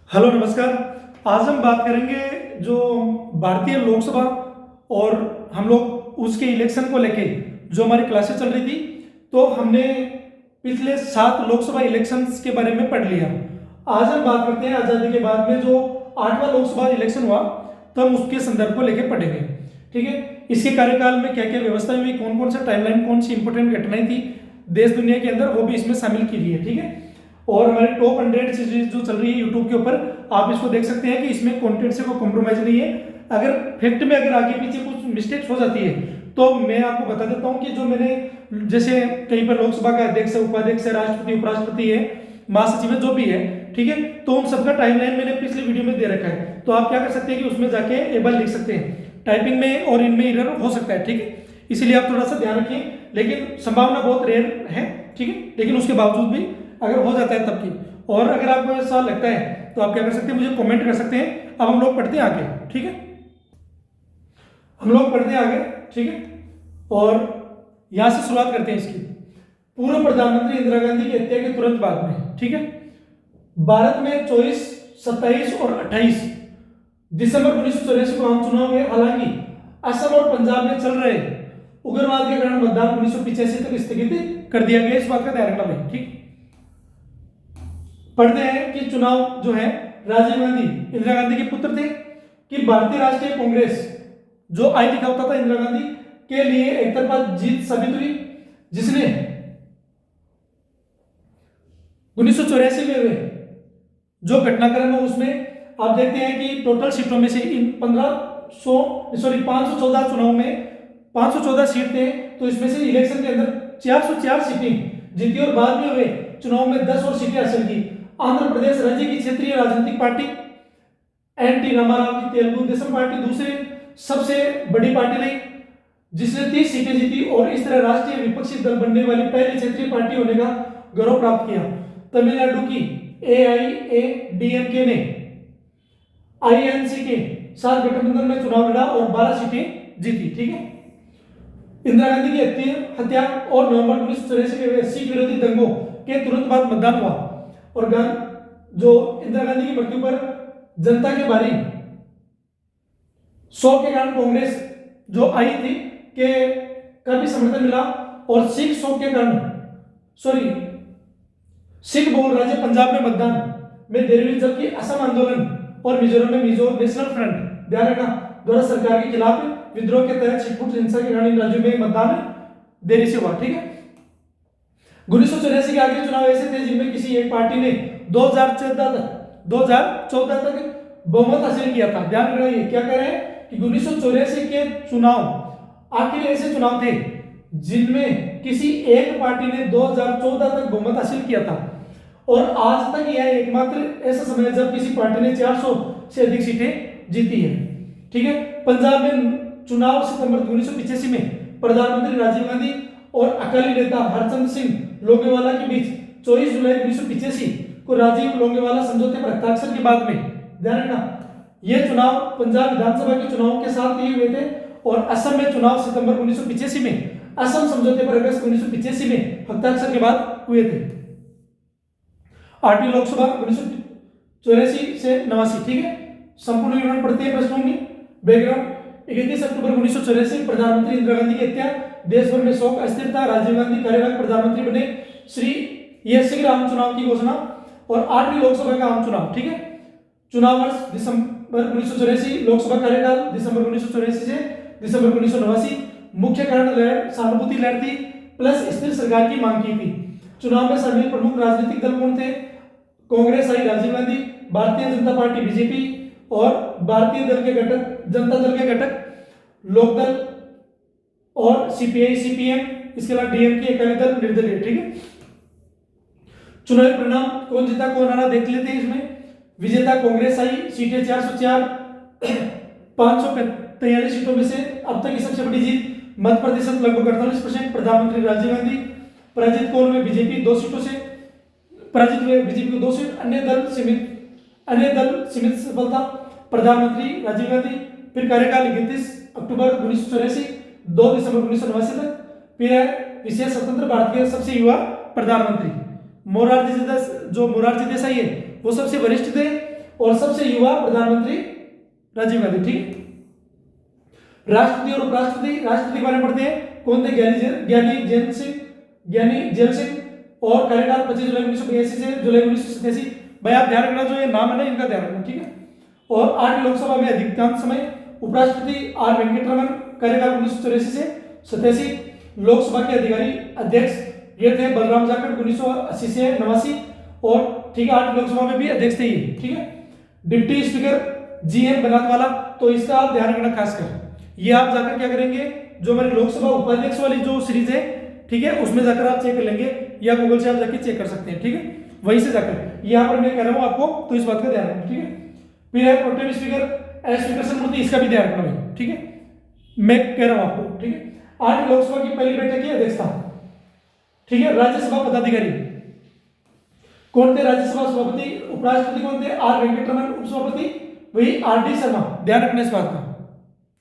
Hello नमस्कार। आज हम बात करेंगे जो भारतीय लोकसभा और हम लोग उसके इलेक्शन को लेके जो हमारी क्लासेस चल रही थी, तो हमने पिछले 7 लोकसभा इलेक्शंस के बारे में पढ़ लिया। आज हम बात करते हैं आज़ादी के बाद में जो 8वां लोकसभा इलेक्शन हुआ, तो हम उसके संदर्भ को लेकर पढ़ेंगे। ठीक है, इसके कार्यकाल में क्या क्या व्यवस्था हुई, कौन कौन सा टाइमलाइन, कौन सी इंपोर्टेंट घटनाएं थी देश दुनिया के अंदर, वो भी इसमें शामिल की गई है। ठीक है, और हमारी टॉप 100 सीरीज जो चल रही है यूट्यूब के ऊपर, आप इसको देख सकते हैं कि इसमें कंटेंट से कोई कॉम्प्रोमाइज नहीं है। अगर फैक्ट में अगर आगे पीछे कुछ मिस्टेक्स हो जाती है तो मैं आपको बता देता हूं कि जो मैंने, जैसे कहीं पर लोकसभा का अध्यक्ष है, उपाध्यक्ष है, राष्ट्रपति उपराष्ट्रपति है, महासचिव है, जो भी है, ठीक है, तो उन सबका टाइमलाइन मैंने पिछली वीडियो में दे रखा है। तो आप क्या कर सकते हैं कि उसमें जाके एक बार लिख सकते हैं। टाइपिंग में और इनमें एरर हो सकता है, ठीक है, इसीलिए आप थोड़ा सा ध्यान रखिए, लेकिन संभावना बहुत रेयर है। ठीक है, लेकिन उसके बावजूद भी अगर हो जाता है तब की, और अगर आपको ऐसा लगता है तो आप क्या कर सकते हैं, मुझे कमेंट कर सकते हैं। अब हम लोग पढ़ते हैं आगे। ठीक है, हम लोग पढ़ते हैं आगे। ठीक है, और यहां से शुरुआत करते हैं इसकी। पूर्व प्रधानमंत्री इंदिरा गांधी की हत्या के तुरंत बाद में, ठीक है, भारत में 24, 27 और 28 दिसंबर 1984 को आम चुनाव हुए। हालांकि असम और पंजाब में चल रहे उग्रवाद के कारण मतदान 1985 तक स्थगित कर दिया गया। इस बात का ध्यान रखना भाई। ठीक, पढ़ते हैं कि चुनाव जो है, राजीव गांधी इंदिरा गांधी के पुत्र थे, कि भारतीय राष्ट्रीय कांग्रेस जो आई लिखा होता था इंदिरा गांधी के लिए एक तरफा जीत साबित हुई, जिसने 1984 में हुए जो घटनाक्रम है उसमें आप देखते हैं कि टोटल सीटों में से इन 514 चुनाव में 514 सीट थे, तो इसमें से इलेक्शन के अंदर 404 सीटें जीती और बाद में हुए चुनाव में 10 और सीटें हासिल की। आंध्र प्रदेश राज्य की क्षेत्रीय राजनीतिक पार्टी एनटी रामाराव की तेलुगु देशम पार्टी दूसरी सबसे बड़ी पार्टी रही, जिसने 30 सीटें जीती और इस तरह राष्ट्रीय विपक्षी दल बनने वाली पहली क्षेत्रीय पार्टी होने का गौरव प्राप्त किया। तमिलनाडु की एआईएडीएमके ने आईएनसी के साथ गठबंधन में चुनाव लड़ा और 12 सीटें जीती। ठीक है, इंदिरा गांधी की हत्या और नवंबर 1984 के सिख विरोधी दंगों के तुरंत बाद मतदान हुआ, और जो इंदिरा गांधी की मृत्यु पर जनता के भारी शोक के कारण कांग्रेस जो आई थी के का भी समर्थन मिला, और सिख शोक के कारण सिख बहुल राज्य पंजाब में मतदान में देरी हुई, जबकि असम आंदोलन और मिजोरम में मिजो नेशनल फ्रंट ध्यान रखना द्वारा सरकार के खिलाफ विद्रोह के तहत छिटपुट हिंसा के कारण इन राज्यों में मतदान देरी से हुआ। ठीक है, 1984 के आखिरी चुनाव ऐसे थे जिनमें किसी एक पार्टी ने 2014 तक बहुमत हासिल किया था। ध्यान रखना, ये क्या कह रहे हैं कि 1984 के चुनाव आखिर ऐसे चुनाव थे जिनमें किसी एक पार्टी ने 2014 तक बहुमत हासिल किया था, और आज तक यह एकमात्र ऐसा समय है जब किसी पार्टी ने 400 से अधिक सीटें जीती है। ठीक है, पंजाब में चुनाव सितंबर 1985 में प्रधानमंत्री राजीव गांधी और अकाली नेता हरचंद सिंह लोंगेवाला के बीच 24 जुलाई 1985 को राजीव लोंगेवाला समझौते पर हस्ताक्षर के बाद में, ध्यान रखना, ये चुनाव पंजाब विधानसभा के चुनाव के साथ ही हुए थे, और असम में चुनाव सितंबर 1985 में असम समझौते पर अगस्त 1985 में हस्ताक्षर के बाद हुए थे। 8वीं लोकसभा 1984 से 89। ठीक है, संपूर्ण विवरण पढ़ते हैं प्रश्नों में। बैकग्राउंड, 31 अक्टूबर 1984 प्रधानमंत्री इंदिरा गांधी की हत्या, देश भर में शोक, अस्थिरता, राजीव गांधी कार्यवाहक प्रधानमंत्री बने, शीघ्र आम चुनाव की घोषणा, और 8वीं लोकसभा का आम चुनाव। ठीक है, चुनाव वर्ष दिसंबर 1984, लोकसभा कार्यकाल दिसंबर 1984 से दिसंबर 1989। मुख्य कारण सहानुभूति लहर थी प्लस स्थिर सरकार की मांग की थी। चुनाव में शामिल प्रमुख राजनीतिक दल कौन थे? कांग्रेस आई राजीव गांधी, भारतीय जनता पार्टी बीजेपी, और भारतीय दल के घटक जनता दल के घटक लोकदल और सीपीआई सीपीएम, इसके अलावा डीएमके अकाली दल निर्दलीय। ठीक है, चुनावी परिणाम कौन जीता कौन हारा देख लेते हैं। इसमें विजेता कांग्रेस आई, सीटें 404, 543 सीटों में से अब तक की सबसे बड़ी जीत, मत प्रतिशत लगभग 48%। प्रधानमंत्री राजीव गांधी, पराजित कौन हुए? बीजेपी 2 सीटों से पराजित हुए, बीजेपी को 2 सीट, अन्य दल सीमित सफलता। प्रधानमंत्री राजीव गांधी, फिर कार्यकाल 31 अक्टूबर 1984, 2 दिसंबर 1989 तक, फिर विशेष स्वतंत्र भारत के सबसे युवा प्रधानमंत्री। मोरारजी देसाई है वो सबसे वरिष्ठ थे, और सबसे युवा प्रधानमंत्री राजीव गांधी। ठीक है, राष्ट्रपति और उपराष्ट्रपति, राष्ट्रपति के बारे में पढ़ते हैं, कौन थे? ज्ञानी जैल सिंह और कार्यकाल 25 जुलाई 1982 से जुलाई 1987। भाई आप ध्यान रखना, जो ये नाम है ना इनका ध्यान रखना। ठीक है, और 8 लोकसभा में अधिकांश समय उपराष्ट्रपति आर वेंकटरमन, कार्यकाल 1984 से 87। लोकसभा के अधिकारी अध्यक्ष ये थे बलराम जाखड़ 1980 से 89, और ठीक है 8 लोकसभा में भी अध्यक्ष थे ये। ठीक है, डिप्टी स्पीकर GN बनातवाला, तो इसका आप ध्यान रखना खासकर। ये आप जाकर क्या करेंगे, जो हमारी लोकसभा उपाध्यक्ष वाली जो सीरीज है, ठीक है, उसमें जाकर आप चेक कर लेंगे, या गूगल से आप जाकर चेक कर सकते हैं। ठीक है, वहीं से जाकर यहाँ पर मैं कह रहा हूँ आपको, तो इस बात का ध्यान रखना। ठीक है, फिर है प्रोटेम स्पीकर एस विकर्षण मूर्ति, इसका भी ध्यान रखना भाई। ठीक है, मैं कह रहा हूँ आपको। ठीक है, 8 लोकसभा की पहली बैठक की अध्यक्षता। ठीक है, राज्यसभा पदाधिकारी कौन थे? राज्यसभा सभापति। उपराष्ट्रपति कौन थे? आर वेंकटरमन। उपसभापति वही RD शर्मा। ध्यान रखना इस बात का।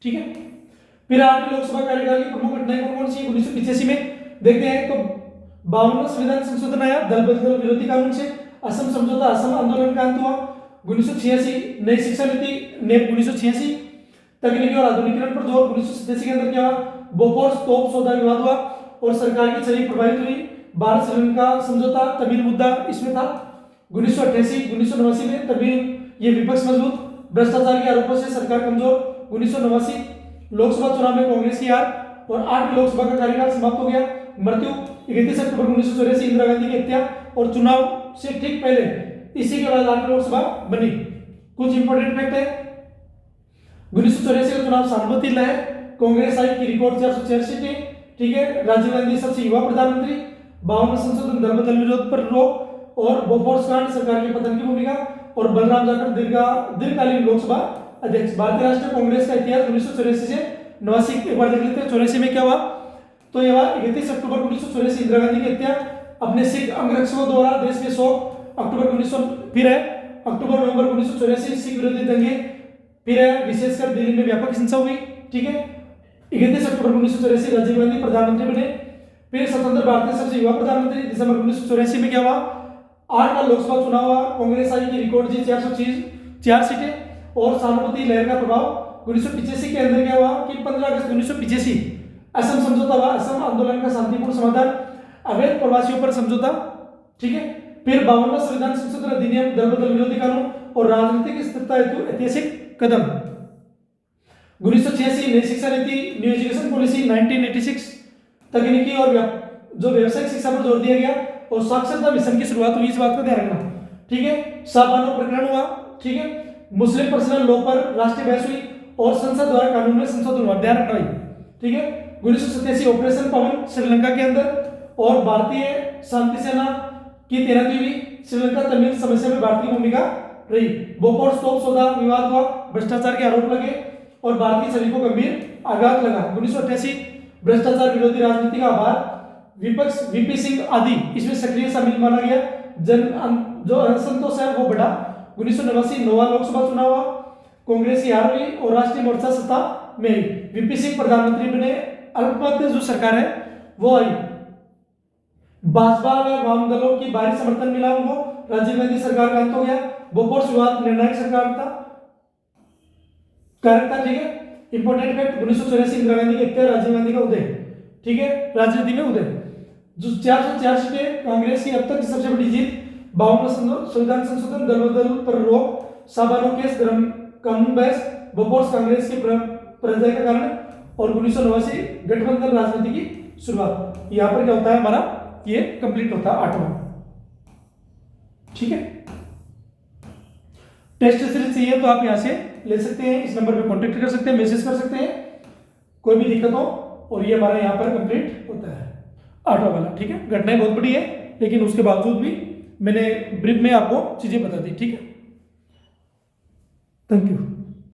ठीक है, फिर 8 लोकसभा कार्यकाल की प्रमुख घटनाएं कौन सी? 1985 में देखते हैं तो 52वां संविधान संशोधन आया दल बदल विरोधी कानून से, असम समझौता, असम आंदोलन का अंत हुआ 1986, नई शिक्षा नीति नेप 1986, तकनीकी और आधुनिकीकरण पर जोर 1987 के अंदर क्या हुआ? बोफोर्स तोप सौदा विवाद हुआ और सरकार की छवि प्रभावित हुई। भारत श्रीलंका समझौता, तमिल मुद्दा इसमें था 1988, 1989 में तमिल ये विपक्ष मजबूत, भ्रष्टाचार के आरोपों से सरकार कमजोर 1989। लोकसभा चुनाव में कांग्रेस की हार और 8 लोकसभा का कार्यकाल समाप्त हो गया। मृत्यु 31 अक्टूबर 1984, इंदिरा गांधी की हत्या, और चुनाव से ठीक पहले इसी के बाद 8 लोकसभा बनी। कुछ इंपॉर्टेंट फैक्ट है, 1984 का चुनाव सानुमति लहर, कांग्रेस आई की रिकॉर्ड 404 सीटें। ठीक है, राजीव गांधी सबसे युवा प्रधानमंत्री, 52 संशोधन दल बदल विरोध पर रोक, और बोफोर्स कांड सरकार के पतन की भूमिका, और बलराम जाखड़ दीर्घकालीन लोकसभा अध्यक्ष। भारतीय राष्ट्रीय कांग्रेस का इतिहास 1984 से 89 एक बार देख लेते हैं। 84 में क्या हुआ? तो यह 31 अक्टूबर 1984 इंदिरा गांधी की हत्या, अपने सिख अंगरक्षकों द्वारा देश में शोक, अक्टूबर 1900 फिर है अक्टूबर नवंबर 1984 सिख विरोधी दंगे, फिर है विशेषकर दिल्ली में व्यापक हिंसा हुई। ठीक है, 31 अक्टूबर 1984 राजीव गांधी प्रधानमंत्री बने। फिर स्वतंत्र भारत के सबसे युवा प्रधानमंत्री, दिसंबर 1984 में क्या हुआ? 8 का लोकसभा चुनाव हुआ, कांग्रेस आई की रिकॉर्ड जी 404 सीटें, और सानुमति लहर का प्रभाव 1985 के अंदर क्या हुआ कि 15 अगस्त 1985 असम समझौता हुआ, असम आंदोलन का शांतिपूर्ण समाधान, अवैध प्रवासियों पर समझौता। ठीक है, फिर 52वां संविधान संशोधन अधिनियम, दल बदल विरोधी कानून, और राजनीतिक स्थिरता हेतु ऐतिहासिक कदम 1986, नई शिक्षा नीति, न्यू एजुकेशन पॉलिसी 1986, तकनीकी और जो व्यवसायिक शिक्षा पर जोर दिया गया, और साक्षरता मिशन की शुरुआत हुई। इस बात का ध्यान रखना। ठीक है, शाहबानो प्रकरण हुआ। ठीक है, मुस्लिम पर्सनल लॉ पर राष्ट्रीय बहस हुई, और संसद द्वारा कानून में संशोधन हुआ। ध्यान रखना भाई। ठीक है, 1987 ऑपरेशन पवन श्रीलंका के अंदर, और भारतीय शांति सेना की तैनाती हुई। श्रीलंका तमिल समस्या में भारतीय भूमिका रही। बोफोर्स तोप सौदा विवाद हुआ, भ्रष्टाचार के आरोप लगे, और भारतीय छवि को गंभीर आघात लगा। 1988 भ्रष्टाचार विरोधी राजनीति का आभार, विपक्ष VP सिंह आदि इसमें सक्रिय शामिल माना गया। जो असंतोष है वो बढ़ा। 1989 नौवां लोकसभा चुनाव हुआ, कांग्रेस की हार हुई, और राष्ट्रीय मोर्चा सत्ता में आई। VP सिंह प्रधानमंत्री बने। अल्पमत जो सरकार है वो आई। भाजपा व वाम दलों की भारी समर्थन मिला उनको। राजीव गांधी सरकार का अंत हो गया। बोफोर्स विवाद निर्णायक सरकार था। ठीक है, इंपॉर्टेंट फैक्ट 1984 इंदिरा गांधी की हत्या, राजीव गांधी का उदय। ठीक है, राजनीति में उदय। जो 404 सीटें कांग्रेस की अब तक की सबसे बड़ी जीत। 52वां संविधान संशोधन, दल बदल पर रोक, शाहबानो केस, कानून बहस, बोफोर्स कांग्रेस के पराजय का कारण, और 1989 गठबंधन राजनीति की शुरुआत। यहाँ पर क्या होता है हमारा, ये कंप्लीट होता है 8वां। ठीक है, टेस्ट सीरीज चाहिए तो आप यहाँ से ले सकते हैं, इस नंबर पे कांटेक्ट कर सकते हैं, मैसेज कर सकते हैं, कोई भी दिक्कत हो, और ये हमारा यहाँ पर कंप्लीट होता है 8वां वाला। ठीक है, घटनाएं बहुत बड़ी है, लेकिन उसके बावजूद भी मैंने ब्रीफ में आपको चीजें बता दी। ठीक है, थैंक यू।